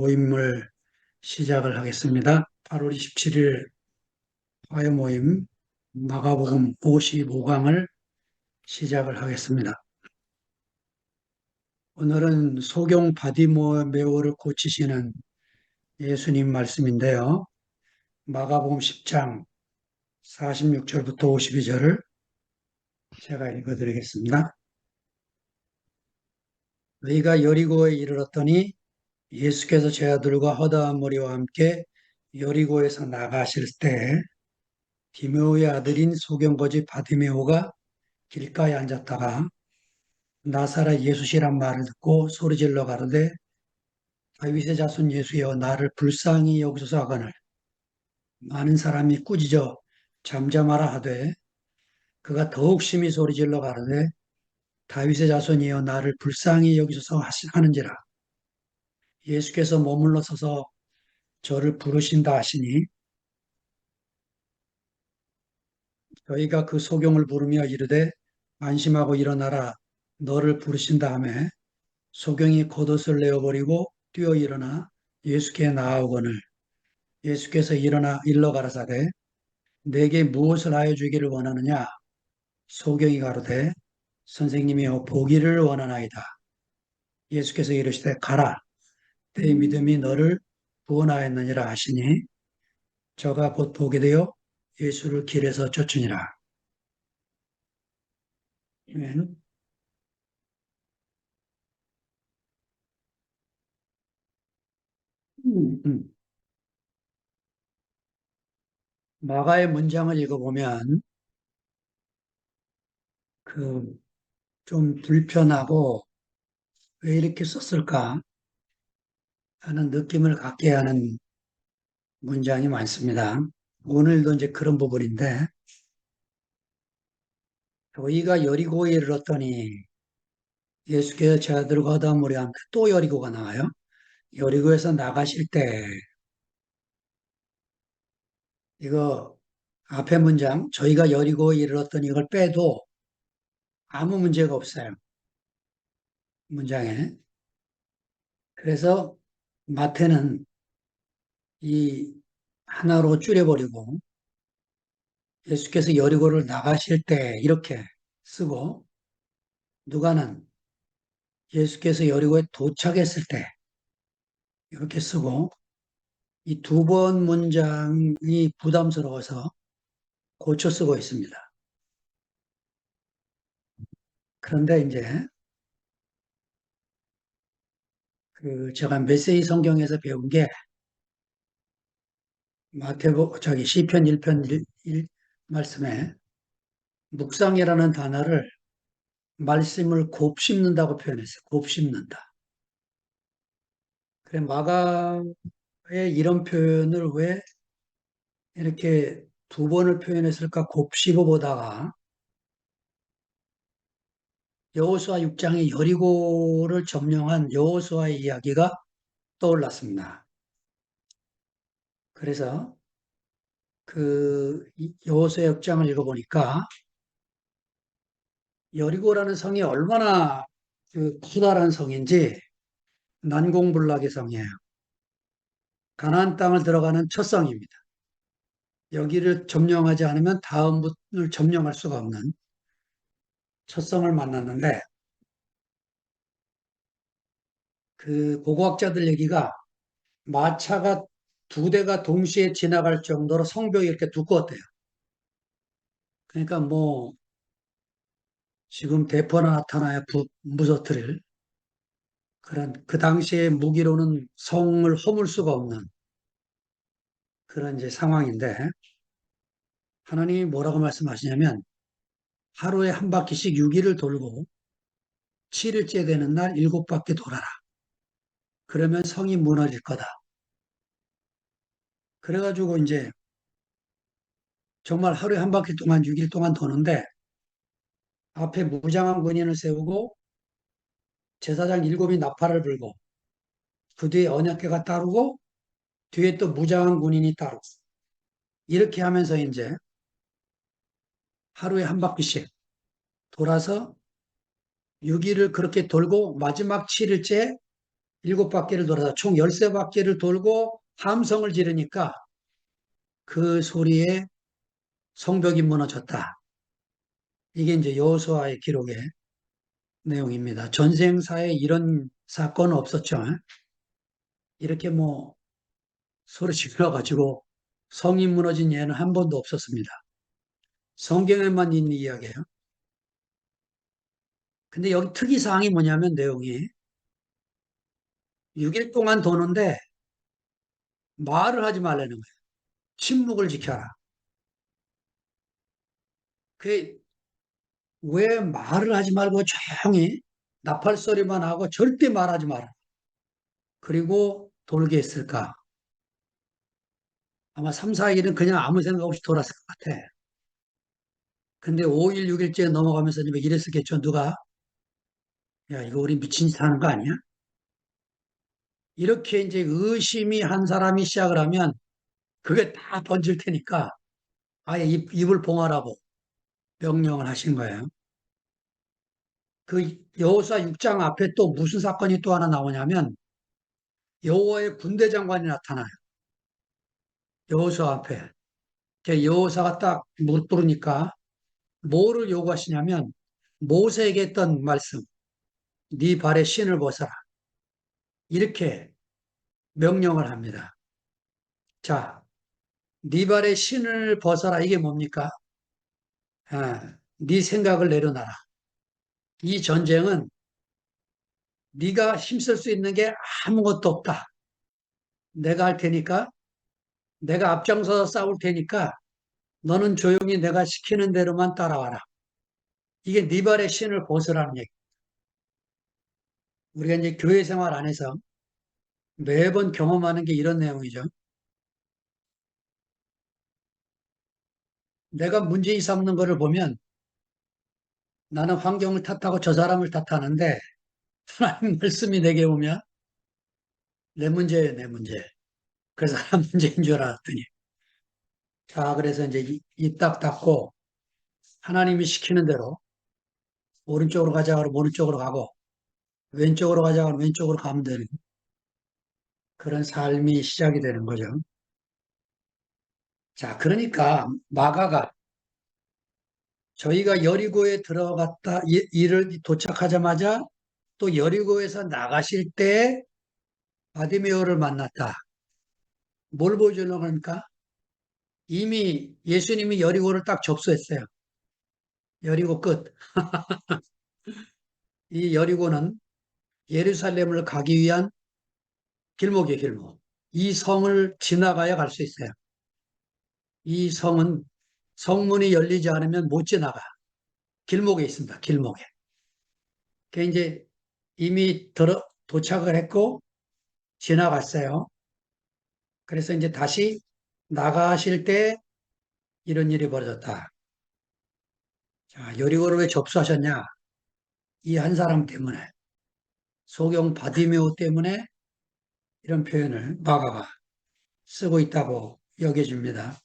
모임을 시작을 하겠습니다. 8월 27일 화요 모임 마가복음 55강을 시작을 하겠습니다. 오늘은 소경 바디메오를 고치시는 예수님 말씀인데요. 마가복음 10장 46절부터 52절을 제가 읽어드리겠습니다. 너희가 여리고에 이르렀더니 예수께서 제 아들과 허다한 머리와 함께 여리고에서 나가실 때 디메오의 아들인 소경거지 바디메오가 길가에 앉았다가 나사렛 예수시란 말을 듣고 소리질러 가로되 다윗의 자손 예수여 나를 불쌍히 여기소서 하거늘 많은 사람이 꾸짖어 잠잠하라 하되 그가 더욱 심히 소리질러 가로되 다윗의 자손이여 나를 불쌍히 여기소서 하는지라. 예수께서 머물러 서서 저를 부르신다 하시니 저희가 그 소경을 부르며 이르되 안심하고 일어나라 너를 부르신다 하매 소경이 겉옷을 내어버리고 뛰어 일어나 예수께 나아오거늘 예수께서 일러 가라사대 내게 무엇을 하여 주기를 원하느냐. 소경이 가로되 선생님이여 보기를 원하나이다. 예수께서 이르시되 가라 내 믿음이 너를 구원하였느니라 하시니 저가 곧 보게 되어 예수를 길에서 쫓으니라. 아멘. 음. 마가의 문장을 읽어보면 그 좀 불편하고 왜 이렇게 썼을까 하는 느낌을 갖게 하는 문장이 많습니다. 오늘도 이제 그런 부분인데 저희가 여리고에 이르렀더니 예수께서 제 아들과 허다물이 함께 또 여리고가 나와요. 여리고에서 나가실 때 이거 앞에 문장 저희가 여리고에 이르렀더니 이걸 빼도 아무 문제가 없어요. 문장에. 그래서 마태는 이 하나로 줄여버리고 예수께서 여리고를 나가실 때 이렇게 쓰고 누가는 예수께서 여리고에 도착했을 때 이렇게 쓰고 이 두 번 문장이 부담스러워서 고쳐 쓰고 있습니다. 그런데 이제 그 제가 메시지 성경에서 배운 게 시편 1편 1 말씀에 묵상이라는 단어를 말씀을 곱씹는다고 표현했어요. 곱씹는다. 그래 마가의 이런 표현을 왜 이렇게 두 번을 표현했을까 곱씹어 보다가 여호수아 6장의 여리고를 점령한 여호수아의 이야기가 떠올랐습니다. 그래서 그 여호수아 6장을 읽어보니까 여리고라는 성이 얼마나 그 커다란 성인지 난공불락의 성이에요. 가나안 땅을 들어가는 첫 성입니다. 여기를 점령하지 않으면 다음을 점령할 수가 없는 첫 성을 만났는데 그 고고학자들 얘기가 마차가 두 대가 동시에 지나갈 정도로 성벽이 이렇게 두꺼웠대요. 그러니까 뭐 지금 대포나 나타나야 부서뜨릴 그런 그 당시의 무기로는 성을 허물 수가 없는 그런 이제 상황인데 하나님이 뭐라고 말씀하시냐면 하루에 한 바퀴씩 6일을 돌고 7일째 되는 날 7바퀴 돌아라. 그러면 성이 무너질 거다. 그래가지고 이제 정말 하루에 한 바퀴 동안 6일 동안 도는데 앞에 무장한 군인을 세우고 제사장 7이 나팔을 불고 그 뒤에 언약궤가 따르고 뒤에 또 무장한 군인이 따르고 이렇게 하면서 이제 하루에 한 바퀴씩 돌아서 6일을 그렇게 돌고 마지막 7일째 일곱 바퀴를 돌아서 총 13바퀴를 돌고 함성을 지르니까 그 소리에 성벽이 무너졌다. 이게 이제 여호수아의 기록의 내용입니다. 전생사에 이런 사건은 없었죠. 이렇게 뭐 소리 질러가지고 성이 무너진 예는 한 번도 없었습니다. 성경에만 있는 이야기예요. 근데 여기 특이사항이 뭐냐면 내용이 6일 동안 도는데 말을 하지 말라는 거예요. 침묵을 지켜라. 그 왜 말을 하지 말고 조용히 나팔 소리만 하고 절대 말하지 마라. 그리고 돌게 했을까? 아마 3, 4일은 그냥 아무 생각 없이 돌았을 것 같아. 근데 5일, 6일째 넘어가면서 이랬었겠죠. 누가, 야, 이거 우리 미친 짓 하는 거 아니야? 이렇게 이제 의심이 한 사람이 시작을 하면 그게 다 번질 테니까 아예 입을 봉하라고 명령을 하신 거예요. 그 여호수아 6장 앞에 또 무슨 사건이 또 하나 나오냐면 여호와의 군대 장관이 나타나요. 여호수아 앞에. 여호사가 딱 무릎 꿇으니까 뭐를 요구하시냐면 모세에게 했던 말씀, 네 발에 신을 벗어라. 이렇게 명령을 합니다. 자, 네 발에 신을 벗어라. 이게 뭡니까? 네 생각을 내려놔라. 이 전쟁은 네가 힘쓸 수 있는 게 아무것도 없다. 내가 할 테니까, 내가 앞장서서 싸울 테니까 너는 조용히 내가 시키는 대로만 따라와라. 이게 네 발의 신을 벗으라는 얘기. 우리가 이제 교회 생활 안에서 매번 경험하는 게 이런 내용이죠. 내가 문제 삼는 거를 보면 나는 환경을 탓하고 저 사람을 탓하는데 하나님 말씀이 내게 오면 내 문제예요, 내 문제. 그 사람 문제인 줄 알았더니. 자, 그래서 이제 입딱 닫고 하나님이 시키는 대로 오른쪽으로 가자 그러면 오른쪽으로 가고 왼쪽으로 가자 그러면 왼쪽으로 가면 되는 그런 삶이 시작이 되는 거죠. 자, 그러니까 마가가 저희가 여리고에 들어갔다 이를 도착하자마자 또 여리고에서 나가실 때 바디메오를 만났다. 뭘 보여주려고 합니까? 이미 예수님이 여리고를 딱 접수했어요. 여리고 끝. 이 여리고는 예루살렘을 가기 위한 길목이에요, 길목. 이 성을 지나가야 갈 수 있어요. 이 성은 성문이 열리지 않으면 못 지나가. 길목에 있습니다, 길목에. 그 이제 이미 도착을 했고 지나갔어요. 그래서 이제 다시 나가실 때 이런 일이 벌어졌다. 자, 여리고를 왜 접수하셨냐? 이 한 사람 때문에, 소경 바디메오 때문에 이런 표현을 마가가 쓰고 있다고 여겨집니다.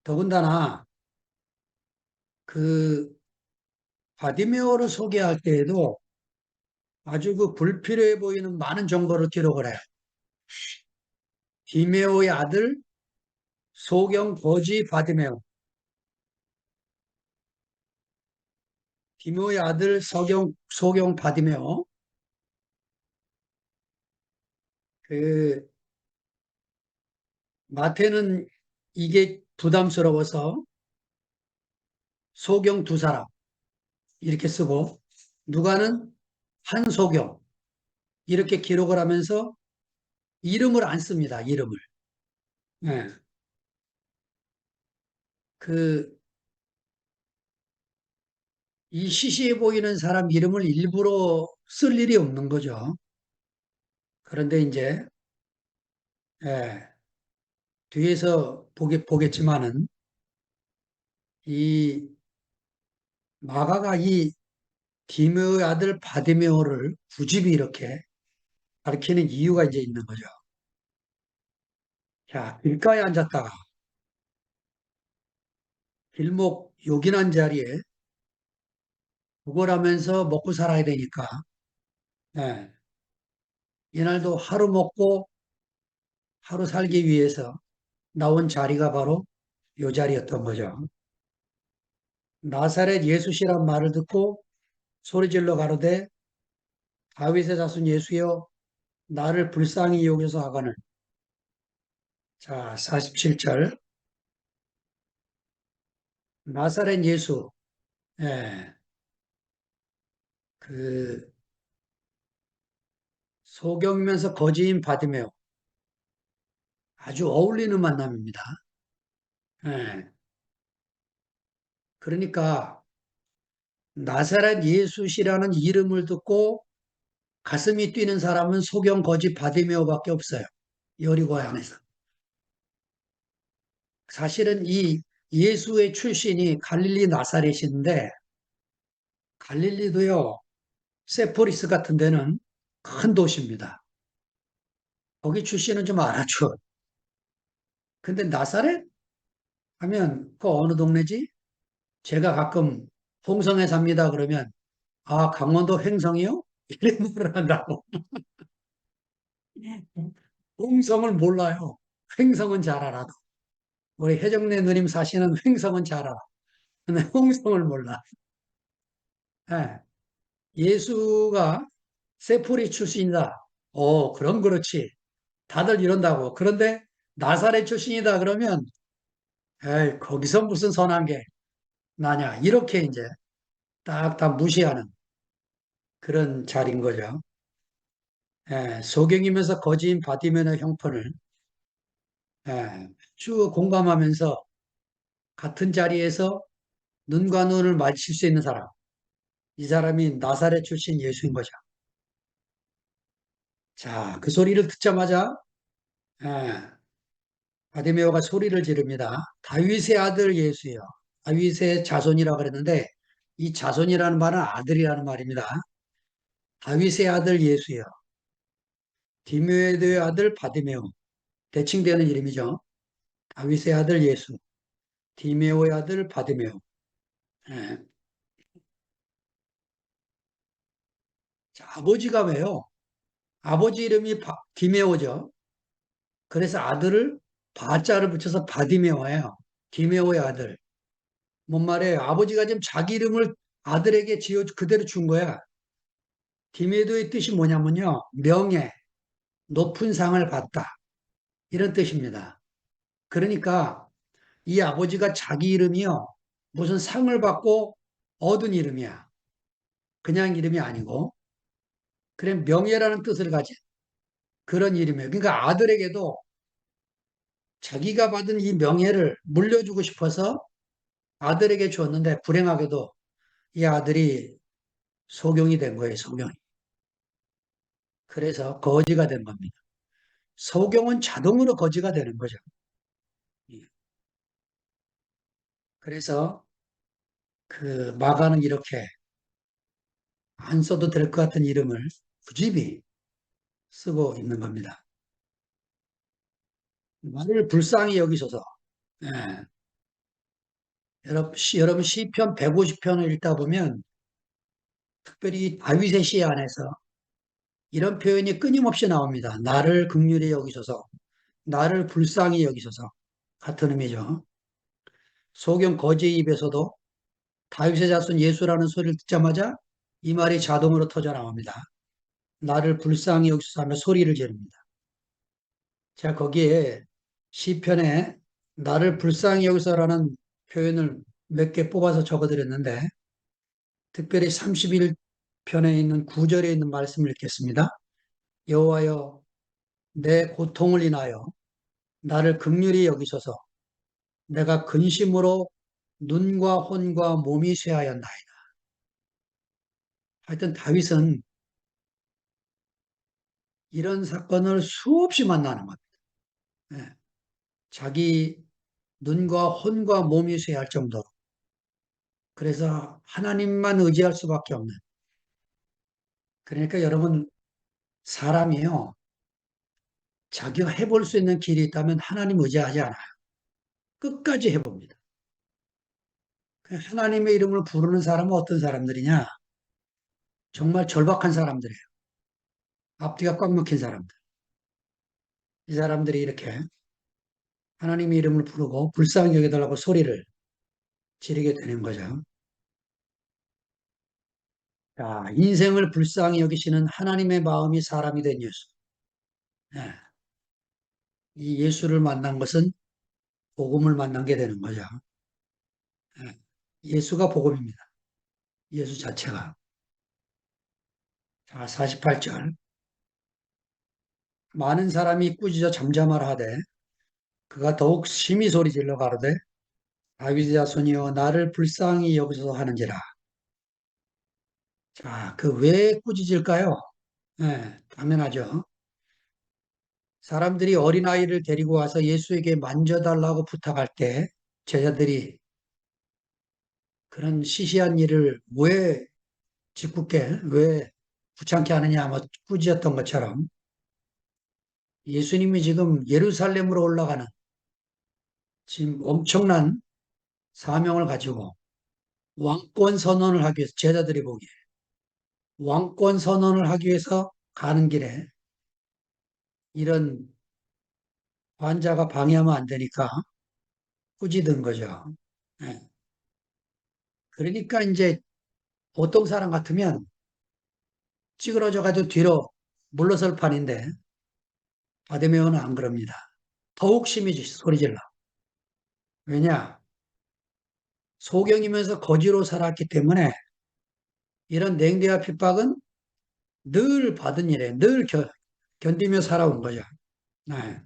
더군다나 그 바디메오를 소개할 때에도 아주 그 불필요해 보이는 많은 정보를 기록을 해요. 디메오의 아들 소경 거지 바디메오, 디메오의 아들 소경 바디메오. 그 마태는 이게 부담스러워서 소경 두 사람 이렇게 쓰고 누가는 한 소경 이렇게 기록을 하면서 이름을 안 씁니다. 이름을. 예. 그, 이 시시해 보이는 사람 이름을 일부러 쓸 일이 없는 거죠. 그런데 이제, 예, 뒤에서 보겠지만은, 이 마가가 이 디메오의 아들 바디메오를 굳이 이렇게 가리키는 이유가 이제 있는 거죠. 자, 길가에 앉았다가 길목 요긴한 자리에 구걸하면서 먹고 살아야 되니까, 예, 이날도 하루 먹고 하루 살기 위해서 나온 자리가 바로 요 자리였던 거죠. 나사렛 예수시란 말을 듣고 소리질러 가로되 다윗의 자손 예수여 나를 불쌍히 여겨서 하거늘. 자, 47절. 나사렛 예수. 예, 그 소경이면서 거지인 바디메오. 아주 어울리는 만남입니다. 예, 그러니까 나사렛 예수시라는 이름을 듣고 가슴이 뛰는 사람은 소경 거지 바디메오밖에 없어요. 여리고 안에서. 사실은 이 예수의 출신이 갈릴리 나사렛인데 갈릴리도요. 세포리스 같은 데는 큰 도시입니다. 거기 출신은 좀 알아줘. 근데 나사렛 하면 그 어느 동네지? 제가 가끔 홍성에 삽니다 그러면 아 강원도 횡성이요? 이런 말을 한다고. 홍성을 몰라요. 횡성은 잘 알아도. 우리 해정래 누님 사시는 횡성은 잘 알아. 근데 홍성을 몰라. 예. 예수가 세포리 출신이다. 그럼 그렇지. 다들 이런다고. 그런데 나사렛 출신이다 그러면 에이, 거기서 무슨 선한 게 나냐. 이렇게 이제 딱 다 무시하는 그런 자리인 거죠. 예, 소경이면서 거지인 바디면의 형편을 쭉 공감하면서 같은 자리에서 눈과 눈을 마주칠 수 있는 사람. 이 사람이 나사렛 출신 예수인 거죠. 자, 그 소리를 듣자마자 예, 바디메오가 소리를 지릅니다. 다윗의 아들 예수여. 다윗의 자손이라고 그랬는데 이 자손이라는 말은 아들이라는 말입니다. 다윗의 아들 예수여. 디메오의 아들 바디메오. 대칭되는 이름이죠. 다윗의 아들 예수. 디메오의 아들 바디메오. 예. 자, 아버지가 왜요? 아버지 이름이 디메오죠. 그래서 아들을 바자를 붙여서 바디메오예요. 디메오의 아들. 뭔 말이에요? 아버지가 지금 자기 이름을 아들에게 지어 그대로 준 거야. 디메도의 뜻이 뭐냐면요. 명예, 높은 상을 받다. 이런 뜻입니다. 그러니까 이 아버지가 자기 이름이요. 무슨 상을 받고 얻은 이름이야. 그냥 이름이 아니고. 그래 명예라는 뜻을 가진 그런 이름이에요. 그러니까 아들에게도 자기가 받은 이 명예를 물려주고 싶어서 아들에게 주었는데 불행하게도 이 아들이 소경이 된 거예요. 소경이. 그래서 거지가 된 겁니다. 소경은 자동으로 거지가 되는 거죠. 예. 그래서 그 마가는 이렇게 안 써도 될 것 같은 이름을 굳이 쓰고 있는 겁니다. 나를 불쌍히 여기소서. 예. 여러분 시편 150편을 읽다 보면 특별히 다윗의 시 안에서 이런 표현이 끊임없이 나옵니다. 나를 긍휼히 여기소서, 나를 불쌍히 여기소서 같은 의미죠. 소경 거지의 입에서도 다윗의 자손 예수라는 소리를 듣자마자 이 말이 자동으로 터져 나옵니다. 나를 불쌍히 여기소서 하며 소리를 지릅니다. 제가 거기에 시편에 나를 불쌍히 여기소서라는 표현을 몇 개 뽑아서 적어드렸는데 특별히 31편에 있는 9절에 있는 말씀을 읽겠습니다. 여호와여 내 고통을 인하여 나를 긍휼히 여기소서 내가 근심으로 눈과 혼과 몸이 쇠하였나이다. 하여튼 다윗은 이런 사건을 수없이 만나는 겁니다. 예. 자기 눈과 혼과 몸이 쇠할 정도로. 그래서 하나님만 의지할 수밖에 없는. 그러니까 여러분 사람이요. 자기가 해볼 수 있는 길이 있다면 하나님 의지하지 않아요. 끝까지 해봅니다. 하나님의 이름을 부르는 사람은 어떤 사람들이냐? 정말 절박한 사람들이에요. 앞뒤가 꽉 막힌 사람들. 이 사람들이 이렇게 하나님의 이름을 부르고 불쌍히 여겨달라고 소리를 지르게 되는 거죠. 자, 인생을 불쌍히 여기시는 하나님의 마음이 사람이 된 예수. 예, 이 예수를 만난 것은 복음을 만난 게 되는 거죠. 예, 예수가 복음입니다. 예수 자체가. 자, 48절. 많은 사람이 꾸짖어 잠잠하라 하되 그가 더욱 심히 소리질러 가로되 다윗의 자손이여 나를 불쌍히 여기소서 하는지라. 자, 그 왜 꾸짖을까요? 예, 당연하죠. 사람들이 어린아이를 데리고 와서 예수에게 만져달라고 부탁할 때 제자들이 그런 시시한 일을 왜 짓궂게, 왜 귀찮게 하느냐, 뭐 꾸짖었던 것처럼 예수님이 지금 예루살렘으로 올라가는 지금 엄청난 사명을 가지고 왕권 선언을 하기 위해서 제자들이 보기에 왕권 선언을 하기 위해서 가는 길에 이런 환자가 방해하면 안 되니까 꾸짖은 거죠. 예. 그러니까 이제 보통 사람 같으면 찌그러져 가지고 뒤로 물러설 판인데 바디메오는 안 그럽니다. 더욱 심히 소리질러. 왜냐? 소경이면서 거지로 살았기 때문에 이런 냉대와 핍박은 늘 받은 일에 늘 견디며 살아온 거죠. 네.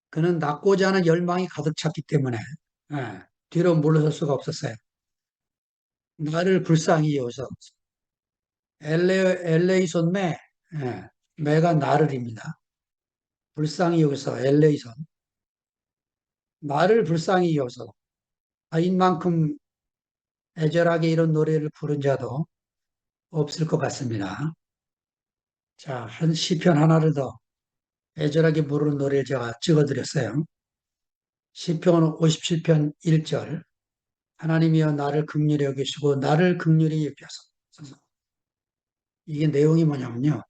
그는 낳고자 하는 열망이 가득 찼기 때문에 네. 뒤로 물러설 수가 없었어요. 나를 불쌍히 여기서 엘레이손 예, 매가 나를입니다. 불쌍히 여기서 엘레이손 나를 불쌍히 여기서 아인만큼 애절하게 이런 노래를 부른 자도 없을 것 같습니다. 자, 한 시편 하나를 더 애절하게 부르는 노래를 제가 찍어드렸어요. 시편 57편 1절 하나님이여 나를 긍휼히 여기시고 나를 긍휼히 여기소서. 이게 내용이 뭐냐면요.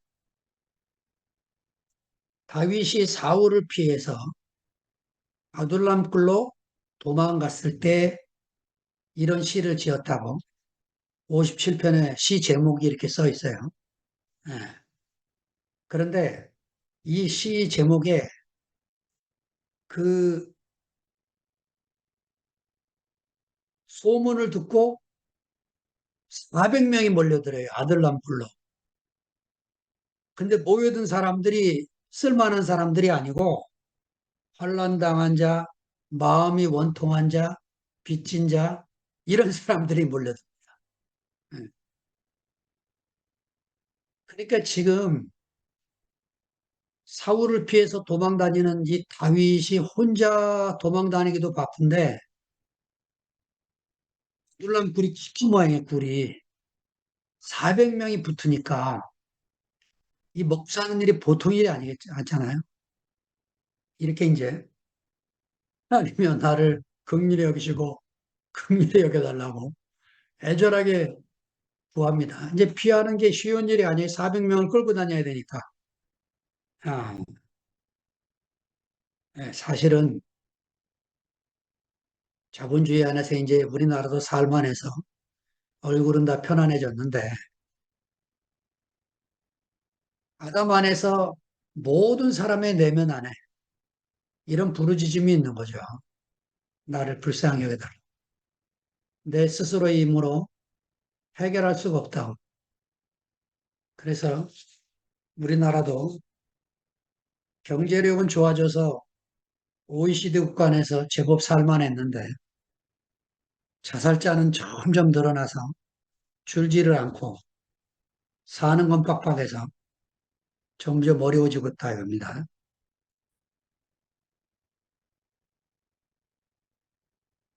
다윗이 사울을 피해서 아둘람 굴로 도망갔을 때 이런 시를 지었다고 57편의 시 제목이 이렇게 써 있어요. 예. 그런데 이 시 제목에 그 소문을 듣고 400명이 몰려들어요. 아들람 굴로. 근데 모여든 사람들이 쓸만한 사람들이 아니고 환난당한 자, 마음이 원통한 자, 빚진 자 이런 사람들이 몰려듭니다. 예. 그러니까 지금 사울을 피해서 도망 다니는 이 다윗이 혼자 도망 다니기도 바쁜데 놀라면 굴이 키키 모양의 굴이 400명이 붙으니까 이 먹고 사는 일이 보통 일이 아니겠지 않잖아요. 이렇게 이제 하나님이여 나를 긍휼히 여기시고 긍휼히 여겨달라고 애절하게 구합니다. 이제 피하는 게 쉬운 일이 아니에요. 400명을 끌고 다녀야 되니까. 아, 예, 사실은 자본주의 안에서 이제 우리나라도 살만해서 얼굴은 다 편안해졌는데 아담 안에서 모든 사람의 내면 안에 이런 부르짖음이 있는 거죠. 나를 불쌍히 여겨달라. 내 스스로의 힘으로 해결할 수가 없다고. 그래서 우리나라도 경제력은 좋아져서 OECD 국가 내에서 제법 살만했는데 자살자는 점점 늘어나서 줄지를 않고 사는 건 빡빡해서 점점 어려워지고 있다 이겁니다.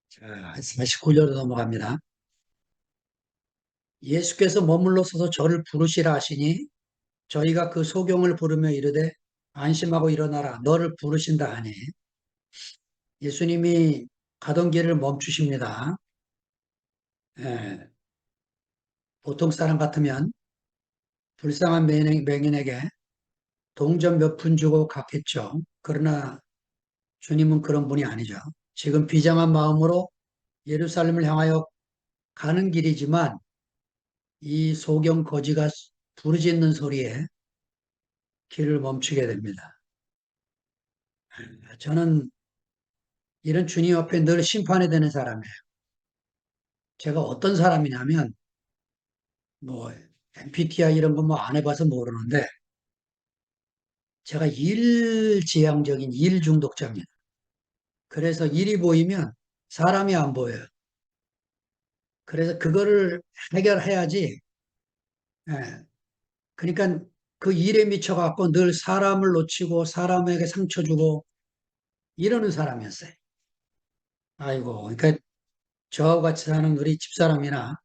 자, 49절로 넘어갑니다. 예수께서 머물러 서서 저를 부르시라 하시니 저희가 그 소경을 부르며 이르되 안심하고 일어나라 너를 부르신다 하니 예수님이 가던 길을 멈추십니다. 예, 보통 사람 같으면 불쌍한 맹인에게 동전 몇 푼 주고 갔겠죠. 그러나 주님은 그런 분이 아니죠. 지금 비장한 마음으로 예루살렘을 향하여 가는 길이지만 이 소경 거지가 부르짖는 소리에 길을 멈추게 됩니다. 저는 이런 주님 앞에 늘 심판이 되는 사람이에요. 제가 어떤 사람이냐면 뭐 MBTI 이런 거 뭐 안 해봐서 모르는데 제가 일지향적인 일 중독자입니다. 그래서 일이 보이면 사람이 안 보여요. 그래서 그거를 해결해야지. 예. 그러니까 그 일에 미쳐갖고 늘 사람을 놓치고 사람에게 상처 주고 이러는 사람이었어요. 아이고, 그러니까 저와 같이 사는 우리 집사람이나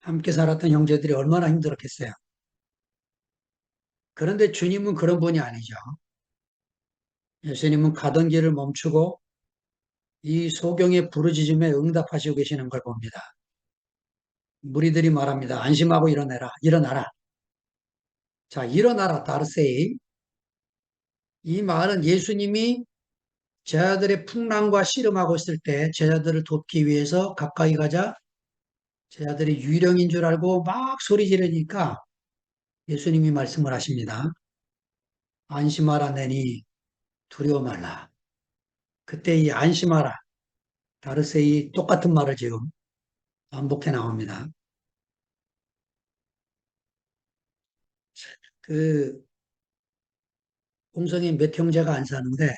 함께 살았던 형제들이 얼마나 힘들었겠어요. 그런데 주님은 그런 분이 아니죠. 예수님은 가던 길을 멈추고 이 소경의 부르짖음에 응답하시고 계시는 걸 봅니다. 무리들이 말합니다. 안심하고 일어나라, 일어나라. 자, 일어나라, 다르세이. 이 말은 예수님이 제자들의 풍랑과 씨름하고 있을 때 제자들을 돕기 위해서 가까이 가자 제자들이 유령인 줄 알고 막 소리 지르니까 예수님이 말씀을 하십니다. 안심하라 내니 두려워 말라. 그때 이 안심하라, 다르세이 똑같은 말을 지금 반복해 나옵니다. 그 공성에 몇 형제가 안 사는데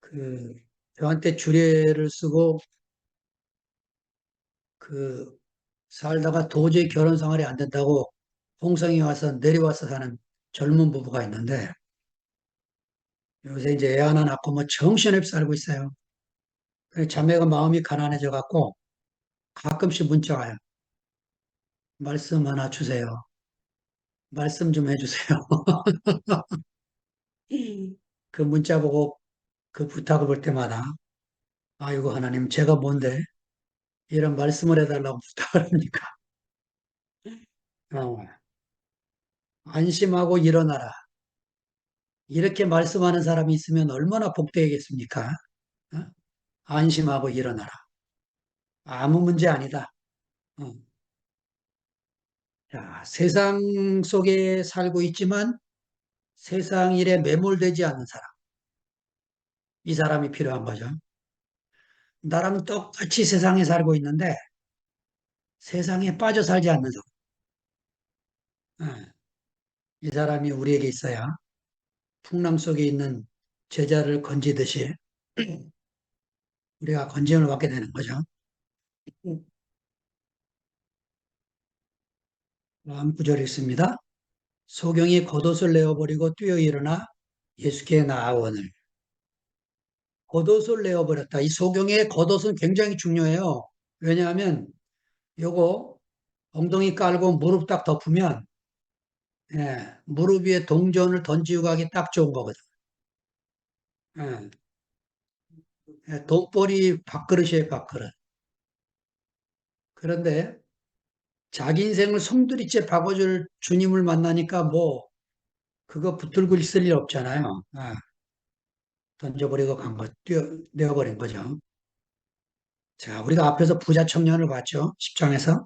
그 저한테 주례를 쓰고 그 살다가 도저히 결혼 생활이 안 된다고 홍성에 와서 내려와서 사는 젊은 부부가 있는데 요새 이제 애 하나 낳고 뭐 정신없이 살고 있어요. 그래서 자매가 마음이 가난해져 갖고 가끔씩 문자 와요. 말씀 하나 주세요. 말씀 좀 해주세요. 그 문자 보고 그 부탁을 볼 때마다 아이고 하나님 제가 뭔데 이런 말씀을 해달라고 부탁을 합니까? 어, 안심하고 일어나라. 이렇게 말씀하는 사람이 있으면 얼마나 복되겠습니까? 어? 안심하고 일어나라. 아무 문제 아니다. 어. 자, 세상 속에 살고 있지만 세상 일에 매몰되지 않는 사람. 이 사람이 필요한 거죠. 나랑 똑같이 세상에 살고 있는데 세상에 빠져 살지 않는 사람. 이 사람이 우리에게 있어야 풍랑 속에 있는 제자를 건지듯이 우리가 건짐을 받게 되는 거죠. 다음 구절이 있습니다. 소경이 겉옷을 내어버리고 뛰어 일어나 예수께 나아오늘. 겉옷을 내어버렸다. 이 소경의 겉옷은 굉장히 중요해요. 왜냐하면 요거 엉덩이 깔고 무릎 딱 덮으면 무릎 위에 동전을 던지고 가기 딱 좋은 거거든. 예, 돈벌이 밥그릇이에요, 밥그릇. 그런데 자기 인생을 송두리째 바꿔줄 주님을 만나니까 뭐 그거 붙들고 있을 일 없잖아요. 던져버리고 간 거, 내어버린 거죠. 자, 우리가 앞에서 부자 청년을 봤죠. 10장에서.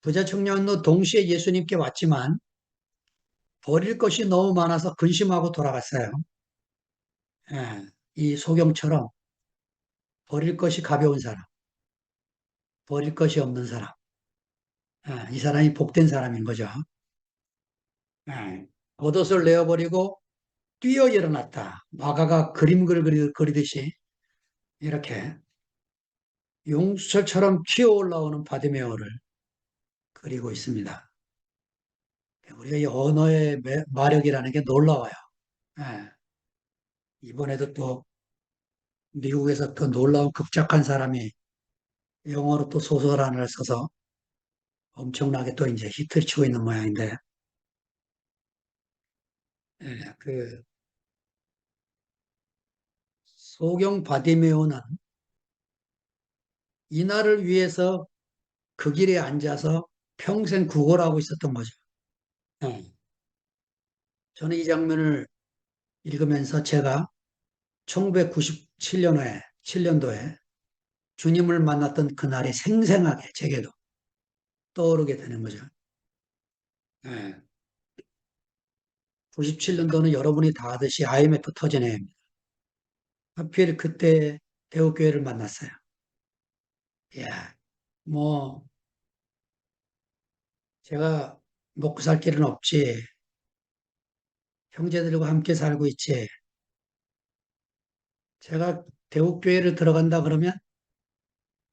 부자 청년도 동시에 예수님께 왔지만 버릴 것이 너무 많아서 근심하고 돌아갔어요. 예, 이 소경처럼 버릴 것이 가벼운 사람, 버릴 것이 없는 사람. 이 사람이 복된 사람인 거죠. 예, 겉옷을 내어버리고 뛰어 일어났다. 마가가 그리듯이 이렇게 용수철처럼 튀어 올라오는 바디메어를 그리고 있습니다. 우리가 이 언어의 마력이라는 게 놀라워요. 예, 이번에도 또 미국에서 또 놀라운 극작한 사람이 영어로 또 소설 하나를 써서 엄청나게 또 이제 히트를 치고 있는 모양인데, 그 소경 바디메오는 이날을 위해서 그 길에 앉아서 평생 구걸하고 있었던 거죠. 예. 저는 이 장면을 읽으면서 제가 1997년에, 7년도에 주님을 만났던 그날이 생생하게 제게도 떠오르게 되는 거죠. 예. 97년도는 여러분이 다 아듯이 IMF 터진 해입니다. 하필 그때 대우교회를 만났어요. 예. 뭐, 제가 먹고 살 길은 없지. 형제들과 함께 살고 있지. 제가 대우교회를 들어간다 그러면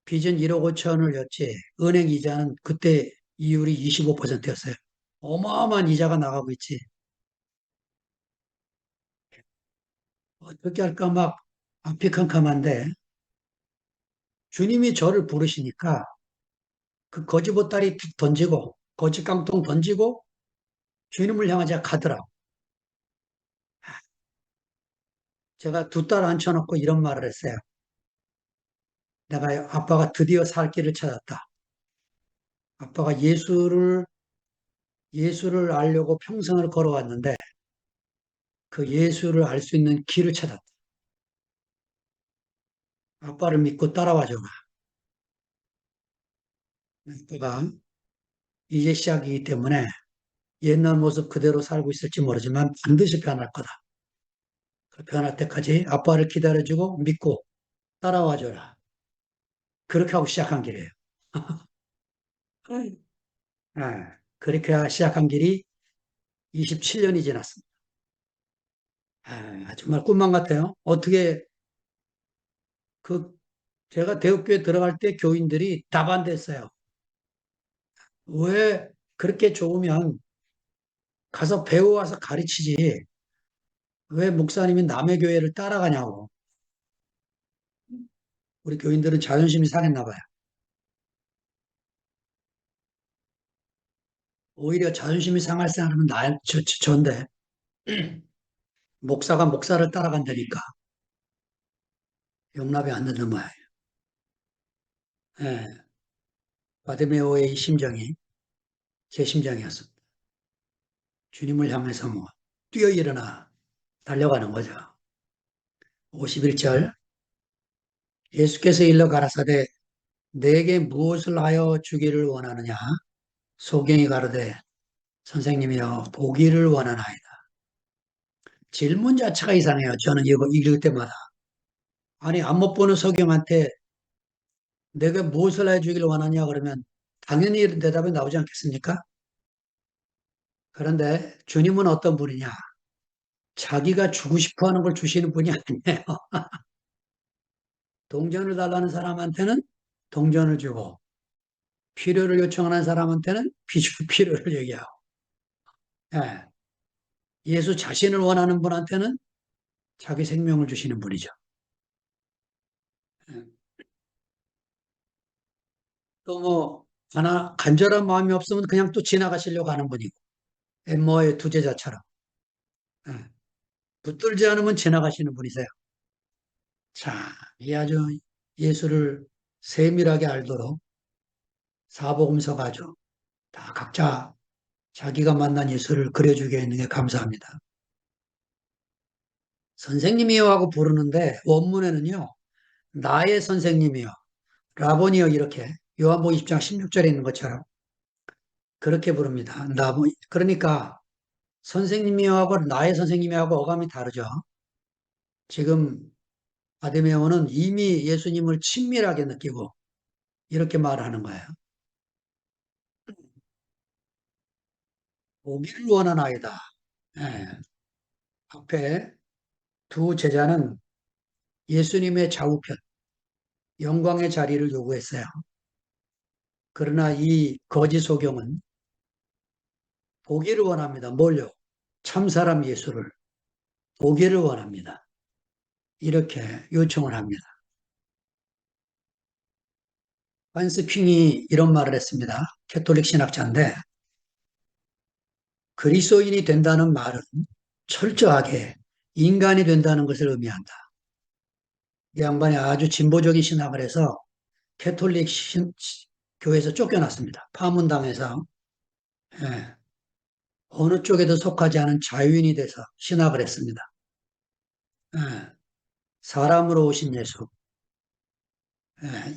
빚은 1억 5천원이었지. 은행 이자는 그때 이율이 25%였어요. 어마어마한 이자가 나가고 있지. 어떻게 할까 막 앞이 캄캄한데 주님이 저를 부르시니까 그 거지보따리 툭 던지고 거지 깡통 던지고 주님을 향하자 가더라고. 제가 두 딸 앉혀놓고 이런 말을 했어요. 내가 아빠가 드디어 살 길을 찾았다. 아빠가 예수를 알려고 평생을 걸어왔는데 그 예수를 알 수 있는 길을 찾았다. 아빠를 믿고 따라와 줘라. 아빠가 이제 시작이기 때문에 옛날 모습 그대로 살고 있을지 모르지만 반드시 변할 거다. 그 변할 때까지 아빠를 기다려주고 믿고 따라와 줘라. 그렇게 하고 시작한 길이에요. 예, 그렇게 시작한 길이 27년이 지났습니다. 정말 꿈만 같아요. 어떻게 그 제가 대학교에 들어갈 때 교인들이 다 반대했어요. 왜 그렇게 좋으면 가서 배워와서 가르치지. 왜 목사님이 남의 교회를 따라가냐고. 우리 교인들은 자존심이 상했나 봐요. 오히려 자존심이 상할 사람은 전데 목사가 목사를 따라간다니까 용납이 안 되는 모양이에요. 예, 바디메오의 이 심정이 제 심정이었습니다. 주님을 향해서 뭐 뛰어 일어나 달려가는 거죠. 51절 예수께서 일러 가라사대 내게 무엇을 하여 주기를 원하느냐 소경이 가로되 선생님이여 보기를 원하나이다. 질문 자체가 이상해요. 저는 이거 읽을 때마다 아니 안 못 보는 소경한테 내가 무엇을 해주기를 원하냐 그러면 당연히 이런 대답이 나오지 않겠습니까? 그런데 주님은 어떤 분이냐? 자기가 주고 싶어 하는 걸 주시는 분이 아니에요. 동전을 달라는 사람한테는 동전을 주고 필요를 요청하는 사람한테는 필요를 얘기하고 예. 예수 자신을 원하는 분한테는 자기 생명을 주시는 분이죠. 예. 또 뭐 하나 간절한 마음이 없으면 그냥 또 지나가시려고 하는 분이고 엠모의 두 제자처럼 예. 붙들지 않으면 지나가시는 분이세요. 자, 이 아주 예수를 세밀하게 알도록 사복음서가 아주 다 각자 자기가 만난 예수를 그려주게 있는 게 감사합니다. 선생님이요 하고 부르는데 원문에는요. 나의 선생님이요. 라보니요 이렇게 요한복음 20장 16절에 있는 것처럼 그렇게 부릅니다. 그러니까 선생님이요 하고 나의 선생님이 하고 어감이 다르죠. 지금 아데메오는 이미 예수님을 친밀하게 느끼고 이렇게 말하는 거예요. 오기를 원한 아이다. 예. 앞에 두 제자는 예수님의 좌우편, 영광의 자리를 요구했어요. 그러나 이 거짓 소경은 보기를 원합니다. 뭘요? 참사람 예수를 보기를 원합니다. 이렇게 요청을 합니다. 한스 킹이 이런 말을 했습니다. 캐톨릭 신학자인데 그리스도인이 된다는 말은 철저하게 인간이 된다는 것을 의미한다. 이 양반이 아주 진보적인 신학을 해서 캐톨릭 교회에서 쫓겨났습니다. 파문당해서 예, 어느 쪽에도 속하지 않은 자유인이 돼서 신학을 했습니다. 예, 사람으로 오신 예수,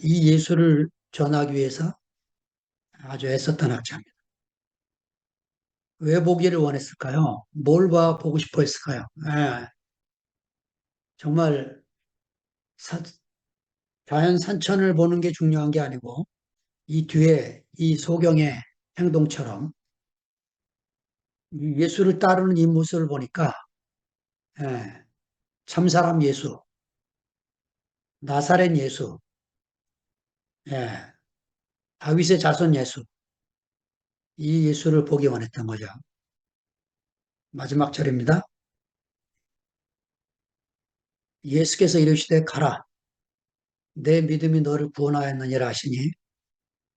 이 예수를 전하기 위해서 아주 애썼던 학자입니다. 왜 보기를 원했을까요? 뭘 보고 싶어 했을까요? 정말 사- 자연 산천을 보는 게 중요한 게 아니고 이 뒤에 이 소경의 행동처럼 이 예수를 따르는 이 모습을 보니까 예, 참사람 예수, 나사렛 예수, 예, 다윗의 자손 예수, 이 예수를 보기 원했던 거죠. 마지막 절입니다. 예수께서 이르시되 가라. 내 믿음이 너를 구원하였느니라 하시니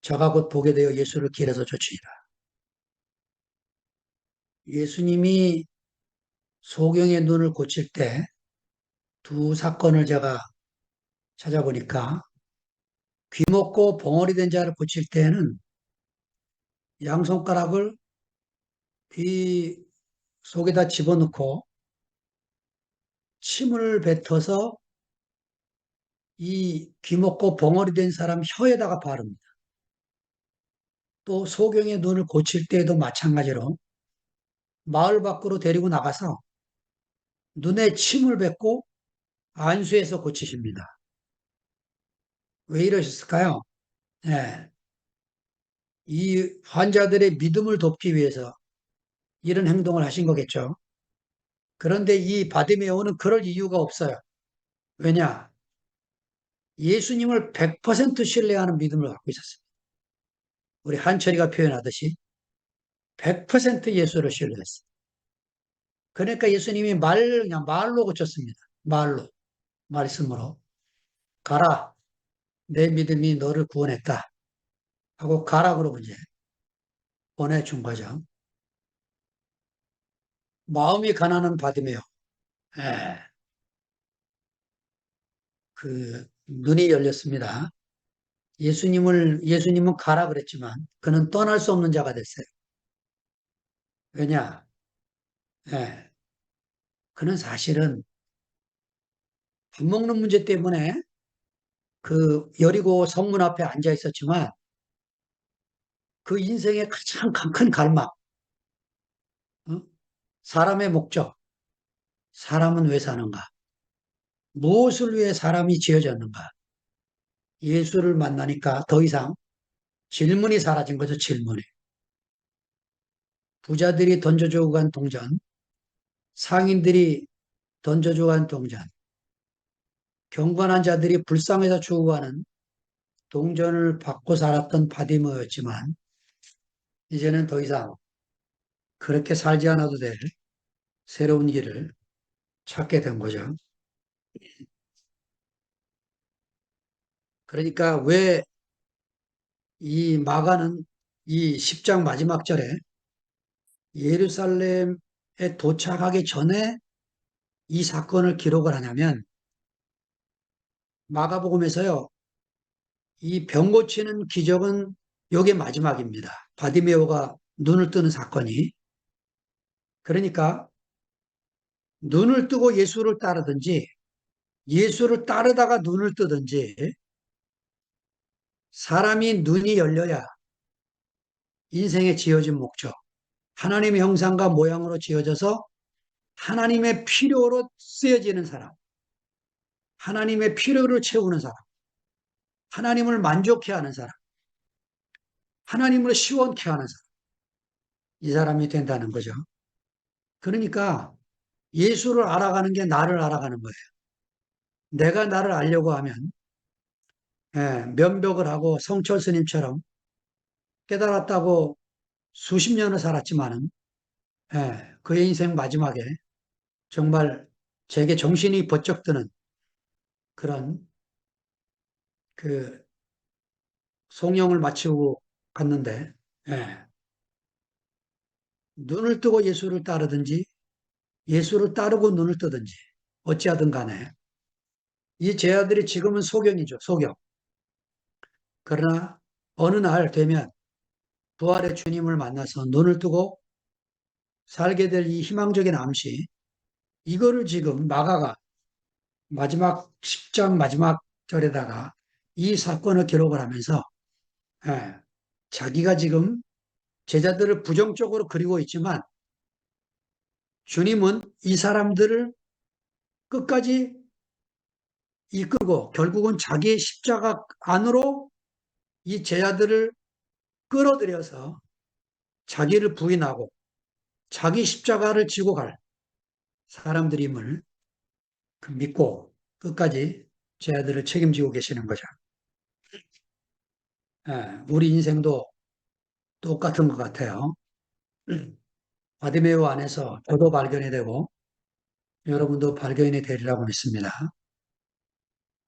저가 곧 보게 되어 예수를 길에서 쫓으니라. 예수님이 소경의 눈을 고칠 때 두 사건을 제가 찾아보니까 귀 먹고 봉어리 된 자를 고칠 때에는 양손가락을 귀 속에다 집어넣고 침을 뱉어서 이 귀 먹고 봉어리 된 사람 혀에다가 바릅니다. 또 소경의 눈을 고칠 때에도 마찬가지로 마을 밖으로 데리고 나가서 눈에 침을 뱉고 안수해서 고치십니다. 왜 이러셨을까요? 예, 이 환자들의 믿음을 돕기 위해서 이런 행동을 하신 거겠죠. 그런데 이 바디메오는 그럴 이유가 없어요. 왜냐? 예수님을 100% 신뢰하는 믿음을 갖고 있었어요. 우리 한철이가 표현하듯이 100% 예수를 신뢰했어요. 그러니까 예수님이 그냥 말로 고쳤습니다. 말로, 말씀으로. 가라. 내 믿음이 너를 구원했다. 하고 가라 그러고 이제 보내준 거죠. 마음이 가난한 바디메오. 예, 눈이 열렸습니다. 예수님은 가라 그랬지만 그는 떠날 수 없는 자가 됐어요. 왜냐? 예, 그는 사실은 밥 먹는 문제 때문에 그 여리고 성문 앞에 앉아 있었지만 그 인생의 가장 큰 갈망, 어? 사람의 목적, 사람은 왜 사는가? 무엇을 위해 사람이 지어졌는가? 예수를 만나니까 더 이상 질문이 사라진 거죠, 질문이. 부자들이 던져주고 간 동전, 상인들이 던져주고 간 동전, 경건한 자들이 불쌍해서 주고 가는 동전을 받고 살았던 바디머였지만 이제는 더 이상 그렇게 살지 않아도 될 새로운 길을 찾게 된 거죠. 그러니까 왜 이 마가는 이 10장 마지막 절에 예루살렘에 도착하기 전에 이 사건을 기록을 하냐면 마가복음에서요. 이 병 고치는 기적은 요게 마지막입니다. 바디메오가 눈을 뜨는 사건이. 그러니까 눈을 뜨고 예수를 따르든지 예수를 따르다가 눈을 뜨든지 사람이 눈이 열려야 인생의 지어진 목적, 하나님의 형상과 모양으로 지어져서 하나님의 필요로 쓰여지는 사람, 하나님의 필요를 채우는 사람, 하나님을 만족해 하는 사람, 하나님을 시원케 하는 사람, 이 사람이 된다는 거죠. 그러니까 예수를 알아가는 게 나를 알아가는 거예요. 내가 나를 알려고 하면 면벽을 하고 성철 스님처럼 깨달았다고 수십 년을 살았지만은 그의 인생 마지막에 정말 제게 정신이 번쩍 드는 그런 그 송영을 마치고 갔는데 예, 눈을 뜨고 예수를 따르든지 예수를 따르고 눈을 뜨든지 어찌하든 간에 이 제 아들이 지금은 소경이죠. 소경. 그러나 어느 날 되면 부활의 주님을 만나서 눈을 뜨고 살게 될 이 희망적인 암시, 이거를 지금 마가가 마지막 10장 마지막 절에다가 이 사건을 기록을 하면서 예, 자기가 지금 제자들을 부정적으로 그리고 있지만 주님은 이 사람들을 끝까지 이끌고 결국은 자기의 십자가 안으로 이 제자들을 끌어들여서 자기를 부인하고 자기 십자가를 지고 갈 사람들임을 믿고 끝까지 제자들을 책임지고 계시는 거죠. 예, 우리 인생도 똑같은 것 같아요. 바디메오 안에서 저도 발견이 되고 여러분도 발견이 되리라고 믿습니다.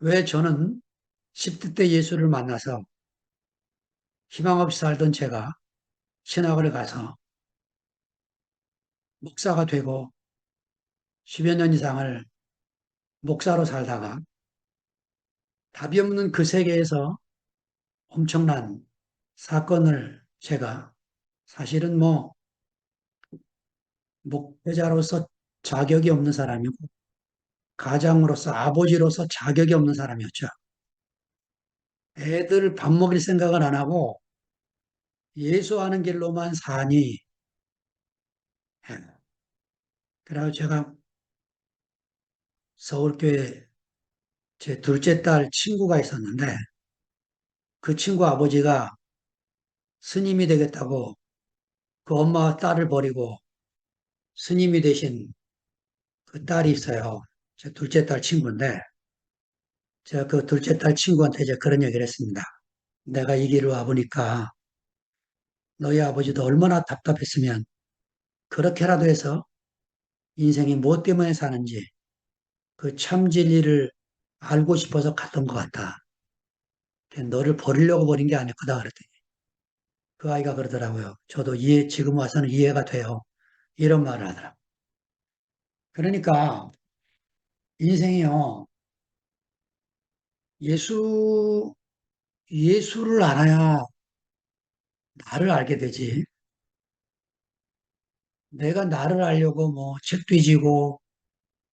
왜 저는 10대 때 예수를 만나서 희망 없이 살던 제가 신학을 가서 목사가 되고 10여 년 이상을 목사로 살다가 답이 없는 그 세계에서 엄청난 사건을 제가 사실은 뭐 목회자로서 자격이 없는 사람이고 가장으로서 아버지로서 자격이 없는 사람이었죠. 애들 밥 먹일 생각을 안 하고 예수하는 길로만 사니 예. 그래서 제가 서울교회 제 둘째 딸 친구가 있었는데 그 친구 아버지가 스님이 되겠다고 그 엄마와 딸을 버리고 스님이 되신 그 딸이 있어요. 제 둘째 딸 친구인데 제가 그 둘째 딸 친구한테 이제 그런 얘기를 했습니다. 내가 이 길을 와보니까 너희 아버지도 얼마나 답답했으면 그렇게라도 해서 인생이 무엇 때문에 사는지 그 참 진리를 알고 싶어서 갔던 것 같다. 너를 버리려고 버린 게 아니었다 그랬더니 그 아이가 그러더라고요. 저도 지금 와서는 이해가 돼요. 이런 말을 하더라고요. 그러니까 인생이요. 예수, 예수를 알아야 나를 알게 되지. 내가 나를 알려고 뭐 책 뒤지고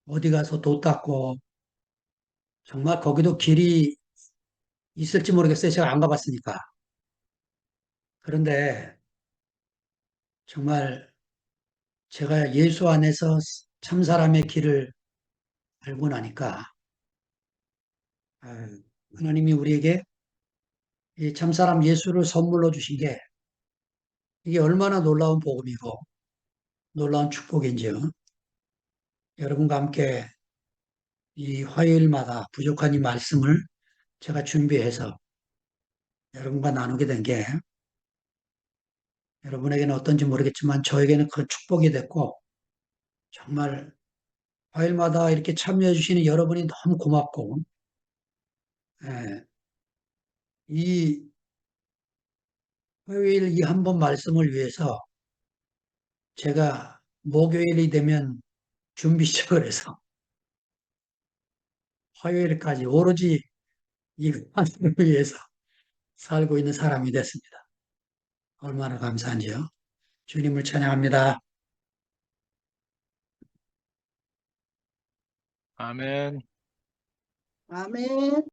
어디 가서 도 닦고 정말 거기도 길이 있을지 모르겠어요. 제가 안 가봤으니까. 그런데 정말 제가 예수 안에서 참 사람의 길을 알고 나니까 아, 하나님이 우리에게 이 참 사람 예수를 선물로 주신 게 이게 얼마나 놀라운 복음이고 놀라운 축복인지요. 여러분과 함께 이 화요일마다 부족한 이 말씀을 제가 준비해서 여러분과 나누게 된 게 여러분에게는 어떤지 모르겠지만 저에게는 큰 축복이 됐고 정말 화요일마다 이렇게 참여해 주시는 여러분이 너무 고맙고 예, 이 화요일 이 한 번 말씀을 위해서 제가 목요일이 되면 준비 시작을 해서 화요일까지 오로지 이 말씀을 위해서 살고 있는 사람이 됐습니다. 얼마나 감사한지요. 주님을 찬양합니다. 아멘. 아멘.